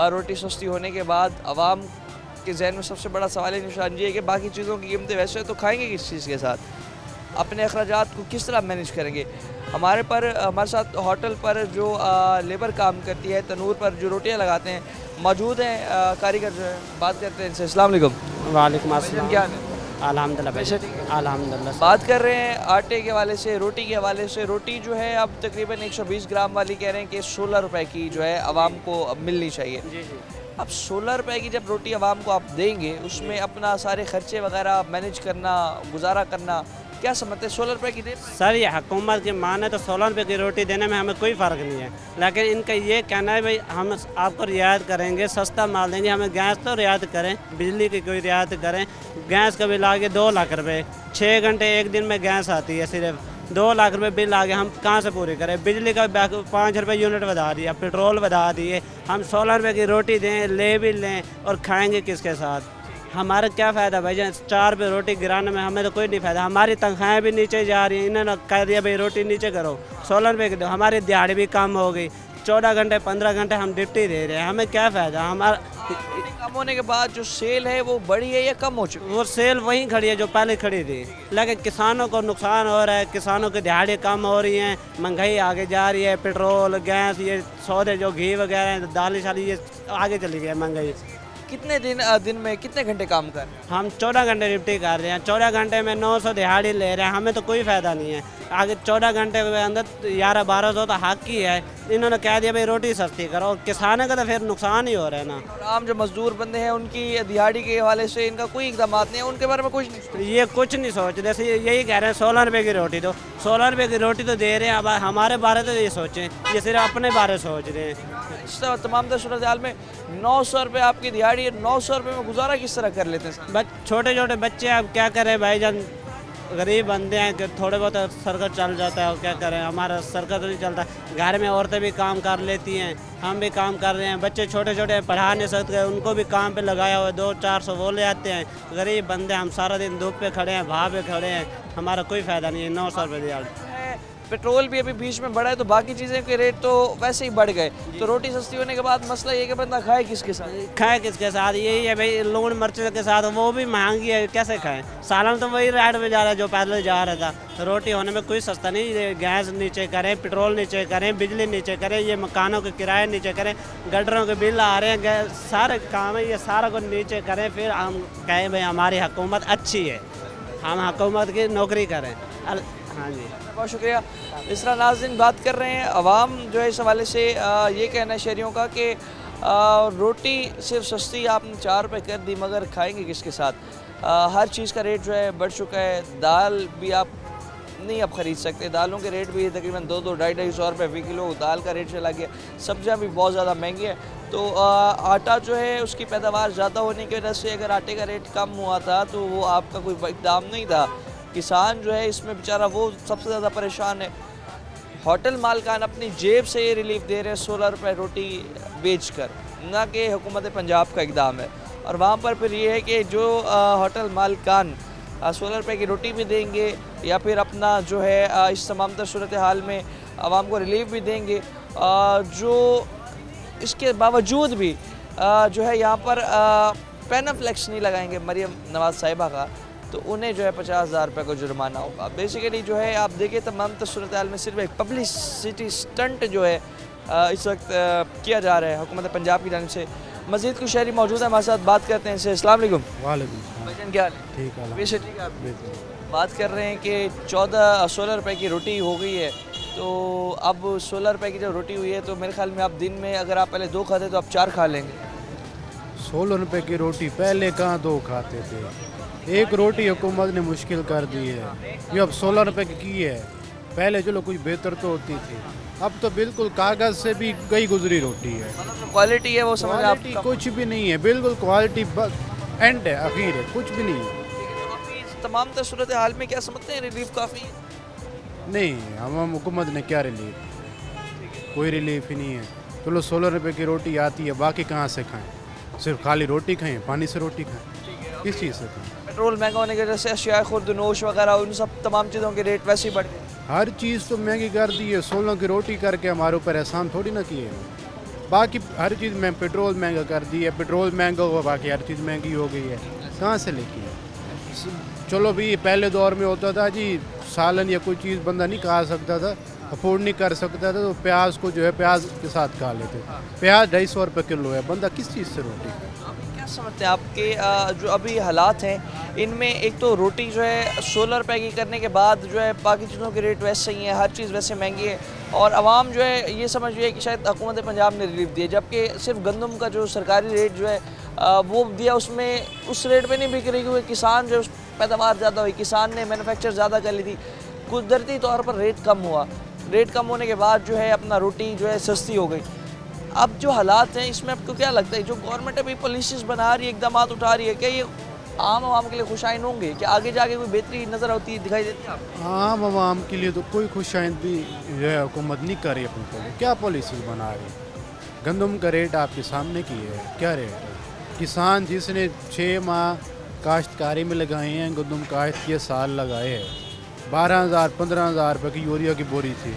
रोटी सस्ती होने के बाद आवाम के जहन में सबसे बड़ा सवाल निशान ये है कि बाकी चीज़ों की कीमतें वैसे तो खाएंगे किस चीज़ के साथ, अपने अखराजात को किस तरह मैनेज करेंगे। हमारे साथ होटल पर जो लेबर काम करती है, तनूर पर जो रोटियां लगाते हैं, मौजूद हैं कारीगर जो है, बात करते हैं इनसे। अस्सलाम वालेकुम। वालेकुम अस्सलाम। क्या है? अल्हम्दुलिल्लाह वैसे ठीक है? अल्हम्दुलिल्लाह। बात कर रहे हैं आटे के हवाले से, रोटी के हवाले से। रोटी जो है अब तकरीबन 120 ग्राम वाली कह रहे हैं कि 16 रुपए की जो है आवाम को अब मिलनी चाहिए। जी जी। अब 16 रुपए की जब रोटी आवाम को आप देंगे, उसमें अपना सारे खर्चे वगैरह मैनेज करना, गुजारा करना, क्या समझते हैं 16 रुपए की दे? सर ये हुकूमत की माने तो 16 रुपये की रोटी देने में हमें कोई फ़र्क नहीं है, लेकिन इनका ये कहना है भाई हम आपको रियायत करेंगे, सस्ता माल देंगे, हमें गैस तो रियायत करें, बिजली की कोई रियायत करें। गैस का बिल आ गया 2 लाख रुपये, 6 घंटे एक दिन में गैस आती है, सिर्फ 2 लाख रुपये बिल आ गया, हम कहाँ से पूरी करें? बिजली का 5 रुपये यूनिट बढ़ा दिया, पेट्रोल बढ़ा दिए, हम 16 रुपये की रोटी दें, ले भी लें और खाएँगे किसके साथ? हमारा क्या फ़ायदा भाई जान? 4 रुपये रोटी गिराने में हमें तो कोई नहीं फ़ायदा। हमारी तनख्वाहें भी नीचे जा रही हैं, इन्होंने कह दिया भाई रोटी नीचे करो, 16 रुपये की दो। हमारी दिहाड़ी भी कम हो गई, 14 घंटे 15 घंटे हम ड्यूटी दे रहे हैं, हमें क्या फ़ायदा? हमारा कम होने के बाद जो सेल है वो बढ़ी है या कम हो चुकी है? वो सेल वहीं खड़ी है जो पहले खड़ी थी, लेकिन किसानों को नुकसान हो रहा है, किसानों की दिहाड़ी कम हो रही हैं, महंगाई आगे जा रही है, पेट्रोल गैस ये सौदे जो घी वगैरह दालें शाली ये आगे चली गई है महंगाई। कितने दिन में कितने घंटे काम कर रहे हैं? हम 14 घंटे ड्यूटी कर रहे हैं, 14 घंटे में 900 दिहाड़ी ले रहे हैं, हमें तो कोई फ़ायदा नहीं है। आगे 14 घंटे के अंदर 1100-1200 तो हक ही है, इन्होंने कह दिया भाई रोटी सस्ती करो, और किसानों का तो फिर नुकसान ही हो रहा है ना। और आम जो मजदूर बंदे हैं उनकी दिहाड़ी के हवाले से इनका कोई इकदाम नहीं है, उनके बारे में कुछ नहीं? ये कुछ नहीं सोच रहे, जैसे यही कह रहे हैं 16 रुपये की रोटी दो, 16 रुपये की रोटी तो दे रहे हैं, अब हमारे बारे तो ये सोचें, ये सिर्फ अपने बारे सोच रहे हैं। इस तरह तमाम सूरत हाल में 900 रुपये आपकी दिहाड़ी है, 900 रुपये में गुजारा किस तरह कर लेते हैं? छोटे छोटे बच्चे अब क्या करें भाईजान, गरीब बंदे हैं कि थोड़े बहुत सरकत चल जाता है और क्या करें, हमारा सरकत तो नहीं चलता। घर में औरतें भी काम कर लेती हैं, हम भी काम कर रहे हैं, बच्चे छोटे छोटे पढ़ा नहीं सकते, उनको भी काम पे लगाया हुआ है, 200-400 वो ले आते हैं। गरीब बंदे हम सारा दिन धूप पे खड़े हैं, भाव पे खड़े हैं, हमारा कोई फ़ायदा नहीं है। 900 रुपये दिया। पेट्रोल भी अभी बीच में बढ़ा है तो बाकी चीज़ें के रेट तो वैसे ही बढ़ गए, तो रोटी सस्ती होने के बाद मसला ये कि बंदा खाए किसके साथ? खाए किसके साथ, यही है भाई, लून मिर्च के साथ, वो भी महंगी है, कैसे खाएं? सालन तो वही रेट में जा रहा है जो पहले जा रहा था। रोटी होने में कोई सस्ता नहीं। गैस नीचे करें, पेट्रोल नीचे करें, बिजली नीचे करें, ये मकानों के किराए नीचे करें, गटरों के बिल आ रहे हैं, सारे काम है, ये सारा कुछ नीचे करें, फिर हम कहें भाई हमारी हुकूमत अच्छी है, हम हुकूमत की नौकरी करें। हाँ जी, बहुत शुक्रिया। इस तरह नाज़रीन बात कर रहे हैं, अवाम जो है इस हवाले से ये कहना है शहरियों का कि रोटी सिर्फ सस्ती आपने 4 रुपये कर दी, मगर खाएंगे किसके साथ? हर चीज़ का रेट जो है बढ़ चुका है। दाल भी आप नहीं अब ख़रीद सकते, दालों के रेट भी तकरीबन 200-250 रुपये फ़ी किलो दाल का रेट चला गया। सब्जियां भी बहुत ज़्यादा महंगी है, तो आटा जो है उसकी पैदावार ज़्यादा होने की वजह से अगर आटे का रेट कम हुआ था तो वो आपका कोई इक़दाम नहीं था। किसान जो है इसमें बेचारा वो सबसे ज़्यादा परेशान है। होटल मालकान अपनी जेब से ये रिलीफ दे रहे हैं 16 रुपये रोटी बेचकर, ना कि हुकूमत पंजाब का इक़दाम है। और वहाँ पर फिर ये है कि जो होटल मालकान 16 रुपये की रोटी भी देंगे या फिर अपना जो है इस तमाम तर सूरत हाल में आवाम को रिलीफ भी देंगे, जो इसके बावजूद भी जो है यहाँ पर पेनाफ्लेक्स नहीं लगाएंगे मरियम नवाज़ साहिबा का, तो उन्हें जो है 50,000 रुपये का जुर्माना होगा। बेसिकली जो है आप देखिए तमाम सूरत हाल में सिर्फ एक पब्लिसिटी स्टंट जो है इस वक्त किया जा रहा है हुकूमत पंजाब की जानिब से। मज़ीद कुछ शहरी मौजूद है, हमारे साथ बात करते हैं इनसे। अस्सलाम वालेकुम। वालेकुम। क्या हाल है? ठीक है। वैसे ठीक है। आप बात कर रहे हैं कि 16 रुपये की रोटी हो गई है, तो अब 16 रुपये की जब रोटी हुई है तो मेरे ख्याल में आप दिन में अगर आप पहले 2 खाते तो आप 4 खा लेंगे। 16 रुपये की रोटी पहले कहाँ 2 खाते थे, एक रोटी हुकूमत ने मुश्किल कर दी है, ये अब 16 रुपये की है। पहले चलो कुछ बेहतर तो होती थी, अब तो बिल्कुल कागज़ से भी गई गुजरी रोटी है। क्वालिटी है वो समझ आप क्वालिटी कुछ भी नहीं है, बिल्कुल क्वालिटी एंड है, आखिर है, कुछ भी नहीं है। तमाम तर सूरत हाल में क्या समझते हैं रिलीफ काफ़ी है? नहीं, हम हुकूमत ने क्या रिलीफ, कोई रिलीफ ही नहीं है। चलो 16 रुपये की रोटी आती है, बाकी कहाँ से खाएं? सिर्फ खाली रोटी खाएं, पानी से रोटी खाएं, किस चीज़ से खाएं? पेट्रोल महंगा होने की वजह से अशिया खुर्दनोश वगैरह उन सब तमाम चीज़ों के रेट वैसे ही बढ़ गए। हर चीज़ तो महंगी कर दी है, 16 की रोटी करके हमारे ऊपर एहसान थोड़ी ना किए हैं। बाकी हर चीज़ में पेट्रोल महंगा कर दी है, पेट्रोल महंगा हुआ, बाकी हर चीज़ महंगी हो गई है, कहाँ से लेके? चलो भी पहले दौर में होता था जी, सालन या कोई चीज़ बंदा नहीं खा सकता था, अफोर्ड नहीं कर सकता था, तो प्याज को जो है प्याज के साथ खा लेते। प्याज 250 रुपये किलो है, बंदा किस चीज़ से रोटी खाए? क्या समझते हैं आपके जो अभी हालात हैं इनमें, एक तो रोटी जो है 16 रुपये की करने के बाद जो है बाकी चीज़ों के रेट वैसे ही हैं, हर चीज़ वैसे महंगी है, और आवाम जो है ये समझ रही है कि शायद हुकूमत पंजाब ने रिलीफ दिए, जबकि सिर्फ गंदम का जो सरकारी रेट जो है वो दिया, उसमें उस रेट पे नहीं बिक रही, क्योंकि किसान जो पैदावार ज़्यादा हुई, किसान ने मैन्युफैक्चर ज़्यादा कर ली थी, कुदरती तौर पर रेट कम हुआ, रेट कम होने के बाद जो है अपना रोटी जो है सस्ती हो गई। अब जो हालात हैं इसमें आपको क्या लगता है, जो गवर्नमेंट अभी पॉलिसीज़ बना रही है, इकदाम उठा रही है, क्या ये आम आवाम के लिए खुशाइन होंगे? क्या आगे जाके कोई बेहतरी नज़र आती है, दिखाई देती है आपको? आम आवाम के लिए तो कोई खुशाइंदी जो है हुकूमत नहीं कर रही अपनी पॉलिसी। क्या पॉलिसी बना रही है? गंदम का रेट आपके सामने की है, क्या रेट है? किसान जिसने 6 माह काश्तकारी में लगाए हैं, गंदम काश्त के साल लगाए हैं, 12,000-15,000 रुपये की यूरिया की बोरी थी,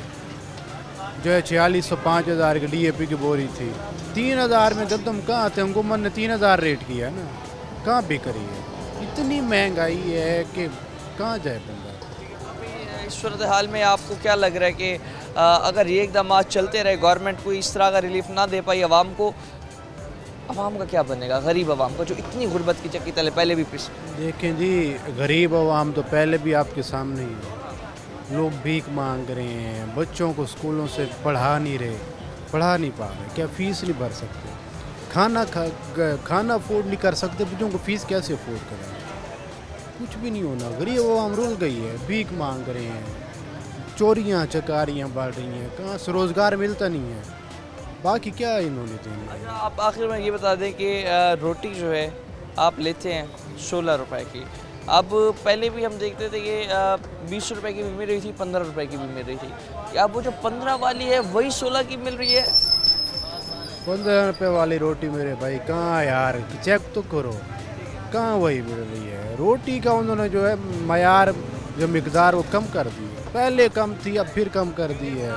जो है 4600-5000 की DAP की बोरी थी, 3000 में गंदम कहाँ थे? हुकूमत ने 3000 रेट किया है ना, कहाँ बिक रही है? इतनी महंगाई है कि कहाँ जाए बंदा। इस सूरत हाल में आपको क्या लग रहा है कि अगर ये इकदाम चलते रहे, गवर्नमेंट को इस तरह का रिलीफ ना दे पाई आवाम को, आवाम का क्या बनेगा? गरीब आवाम का जो इतनी गुर्बत की चक्की तले पहले भी पिस। देखें जी, गरीब आवाम तो पहले भी आपके सामने ही है, लोग भीख मांग रहे हैं, बच्चों को स्कूलों से पढ़ा नहीं पा रहे, क्या फ़ीस नहीं भर सकते, खाना अफोर्ड नहीं कर सकते, बच्चों को फ़ीस कैसे अफोर्ड करें? कुछ भी नहीं होना, गरीब आवाम रुल गई है, भीख मांग रहे हैं, चोरियाँ चकारियाँ बढ़ रही हैं, कहाँ से रोज़गार मिलता नहीं है, बाकी क्या इन्होंने देना। आप आखिर में ये बता दें कि रोटी जो है आप लेते हैं 16 रुपए की, अब पहले भी हम देखते थे कि 20 रुपए की भी मिल रही थी, 15 रुपए की भी मिल रही थी। क्या अब वो जो 15 वाली है वही 16 की मिल रही है? 15 रुपये वाली रोटी मेरे भाई कहाँ यार, चेक तो करो, कहाँ वही मिल रही है। रोटी का उन्होंने जो है मयार जो मिकदार वो कम कर दी है, पहले कम थी अब फिर कम कर दी है।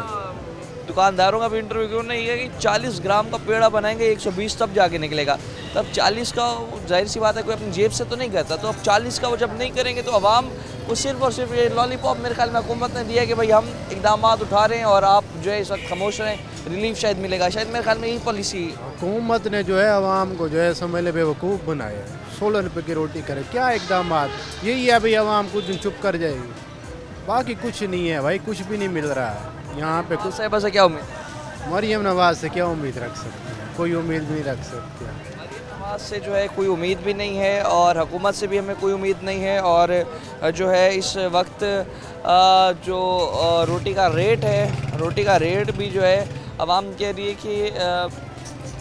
दुकानदारों का भी इंटरव्यू क्यों नहीं है कि 40 ग्राम का पेड़ा बनाएंगे 120 तब जाके निकलेगा, तब 40 का जाहिर सी बात है कोई अपनी जेब से तो नहीं करता, तो अब 40 का वो जब नहीं करेंगे तो अवाम को सिर्फ और सिर्फ ये लॉलीपॉप मेरे ख्याल में हुकूमत ने दिया है कि भाई हम इकदाम उठा रहे हैं और आप जो है इस वक्त खामोश रहें, रिलीफ शायद मिलेगा, शायद मेरे ख्याल में यही पॉलिसी। हुकूमत ने जो है अवाम को जो है समझ ले बेवकूफ़ बनाया है, 16 रुपये की रोटी करे, क्या इकदाम यही है भाई, अवाम कुछ दिन चुप कर जाएगी, बाकी कुछ नहीं है भाई, कुछ भी नहीं मिल रहा है यहाँ पे। कुछ साहिबा से क्या उम्मीद? मरियम नवाज से क्या उम्मीद रख सकते हैं, कोई उम्मीद भी नहीं रख सकते। नवाज से जो है कोई उम्मीद भी नहीं है और हुकूमत से भी हमें कोई उम्मीद नहीं है, और जो है इस वक्त जो रोटी का रेट है, रोटी का रेट भी जो है अवाम कह रही है कि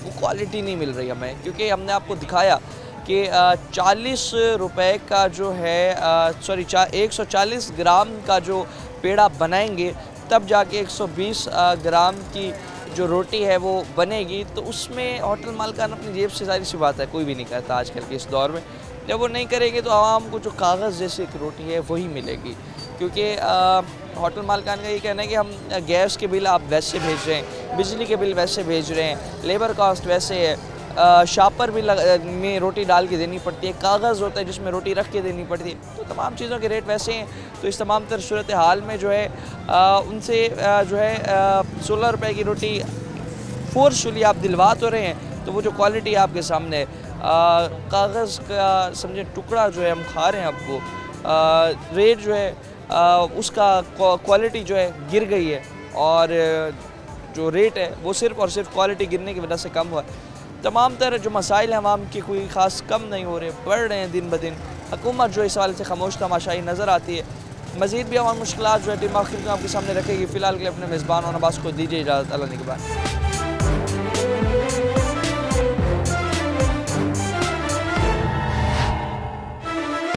वो क्वालिटी नहीं मिल रही हमें, क्योंकि हमने आपको दिखाया कि 40 रुपए का जो है 140 ग्राम का जो पेड़ा बनाएंगे तब जाके 120 ग्राम की जो रोटी है वो बनेगी, तो उसमें होटल मालिकान अपनी जेब से, सारी सी बात है कोई भी नहीं करता आजकल के इस दौर में, जब वो नहीं करेंगे तो आवाम को जो कागज़ जैसी एक रोटी है वही मिलेगी। क्योंकि होटल मालिकान का ये कहना है कि हम गैस के बिल आप वैसे भेज रहे हैं, बिजली के बिल वैसे भेज रहे हैं, लेबर कॉस्ट वैसे है, शापर भी में रोटी डाल के देनी पड़ती है, कागज़ होता है जिसमें रोटी रख के देनी पड़ती है, तो तमाम चीज़ों के रेट वैसे हैं। तो इस तमाम तर सूरत हाल में जो है उनसे जो है 16 रुपए की रोटी फोर्सफुली आप दिलवा तो रहे हैं, तो वो जो क्वालिटी आपके सामने है, कागज़ का समझे टुकड़ा जो है हम खा रहे हैं, अब वो रेट जो है उसका क्वालिटी जो है गिर गई है, और जो रेट है वो सिर्फ़ और सिर्फ क्वालिटी गिरने की वजह से कम हुआ है। तमाम तरह जो मसाइल हैं अवाम के कोई ख़ास कम नहीं हो रहे, बढ़ रहे हैं दिन ब दिन। हुकूमत जो इस हवाले से खामोश तमाशाई नज़र आती है। मज़ीद भी अवाम मुश्किलात जो है टीम आखिर में आपके सामने रखेगी। फ़िलहाल के लिए अपने मेज़बान और अब्बास को दीजिए इजाज़त। अल्लाह निगहबान।